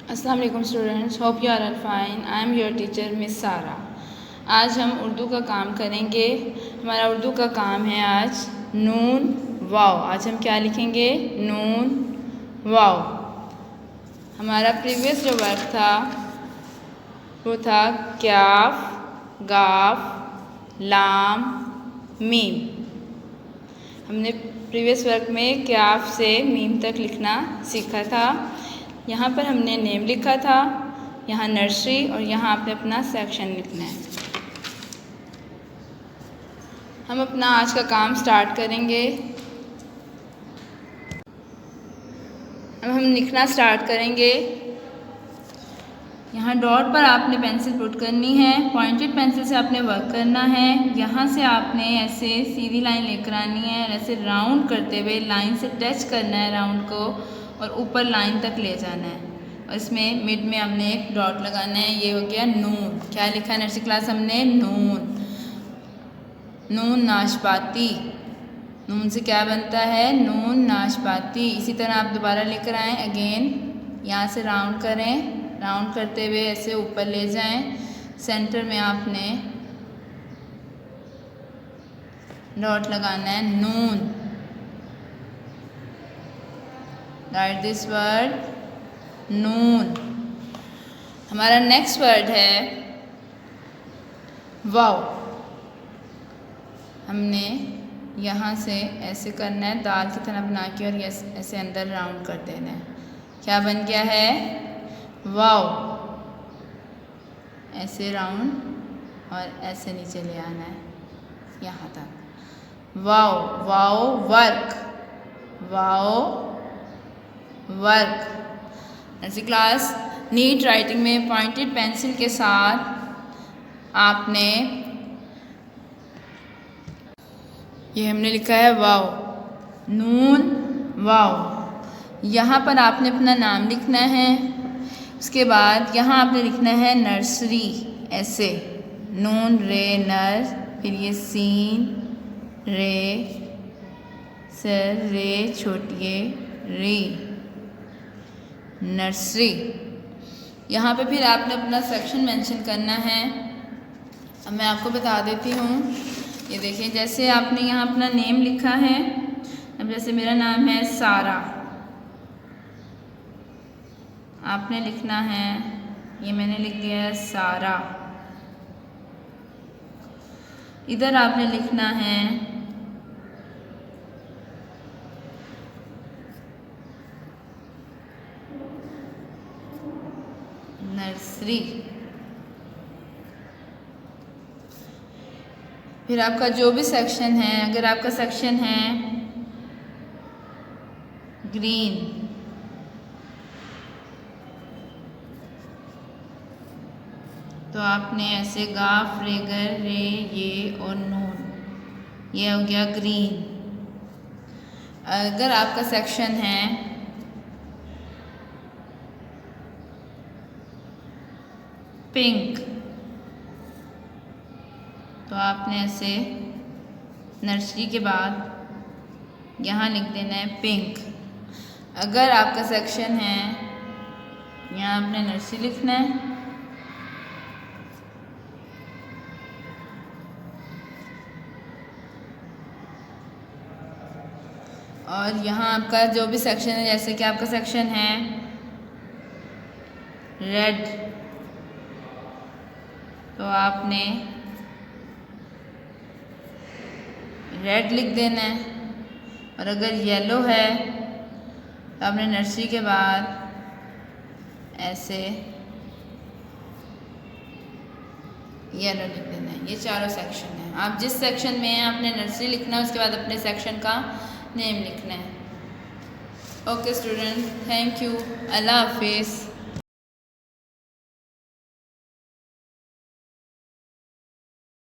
अस्सलाम वालेकुम students, hope you are all fine. I am your teacher Miss Sara. आज हम उर्दू का काम करेंगे। हमारा उर्दू का काम है आज नून वाव। आज हम क्या लिखेंगे? नून वाव। हमारा प्रीवियस जो वर्क था वो था क्याफ, गाफ, लाम, मीम। हमने प्रीवियस वर्क में क्याफ से मीम तक लिखना सीखा था। यहाँ पर हमने नेम लिखा था, यहाँ नर्सरी और यहाँ आपने अपना सेक्शन लिखना है। हम अपना आज का काम स्टार्ट करेंगे। अब हम लिखना स्टार्ट करेंगे। यहाँ डॉट पर आपने पेंसिल पुट करनी है, पॉइंटेड पेंसिल से आपने वर्क करना है। यहाँ से आपने ऐसे सीधी लाइन लेकर आनी है और ऐसे राउंड करते हुए लाइन से टच करना है राउंड को और ऊपर लाइन तक ले जाना है। और इसमें मिड में हमने एक डॉट लगाना है। ये हो गया नून। क्या लिखा है नर्सरी क्लास हमने? नून। नून नाशपाती। नून से क्या बनता है? नून नाशपाती। इसी तरह आप दोबारा लेकर आएँ अगेन। यहाँ से राउंड करें, राउंड करते हुए ऐसे ऊपर ले जाएं। सेंटर में आपने डॉट लगाना है नून। राइट दिस वर्ड नून। हमारा नेक्स्ट वर्ड है वाव। हमने यहाँ से ऐसे करना है, दाल की तरह बना के और ऐसे अंदर राउंड कर देना है। क्या बन गया है? वाव। ऐसे राउंड और ऐसे नीचे ले आना है यहाँ तक। Wow. Wow work. Wow work. Nursery class neat writing में पॉइंटेड पेंसिल के साथ आपने ये हमने लिखा है वाव, नून वाव। यहाँ पर आपने अपना नाम लिखना है। उसके बाद यहाँ आपने लिखना है नर्सरी, ऐसे नून रे नर, फिर ये सीन रे सर रे छोटिए री, नर्सरी। यहाँ पे फिर आपने अपना सेक्शन मेंशन करना है। अब मैं आपको बता देती हूँ। ये देखिए, जैसे आपने यहाँ अपना नेम लिखा है। अब जैसे मेरा नाम है सारा, आपने लिखना है, ये मैंने लिख दिया है सारा। इधर आपने लिखना है नर्सरी। फिर आपका जो भी सेक्शन है, अगर आपका सेक्शन है ग्रीन, तो आपने ऐसे गाफ रेगर रे ये और नून, ये हो गया ग्रीन। अगर आपका सेक्शन है पिंक, तो आपने ऐसे नर्सरी के बाद यहाँ लिख देना है पिंक। अगर आपका सेक्शन है, यहाँ आपने नर्सरी लिखना है और यहाँ आपका जो भी सेक्शन है, जैसे कि आपका सेक्शन है रेड, तो आपने रेड लिख देना है। और अगर येलो है तो आपने नर्सरी के बाद ऐसे येलो लिख देना है। ये चारों सेक्शन है। आप जिस सेक्शन में हैं आपने नर्सरी लिखना है, उसके बाद अपने सेक्शन का नेम लिखना है। ओके स्टूडेंट, थैंक यू, अल्लाह हाफिज़।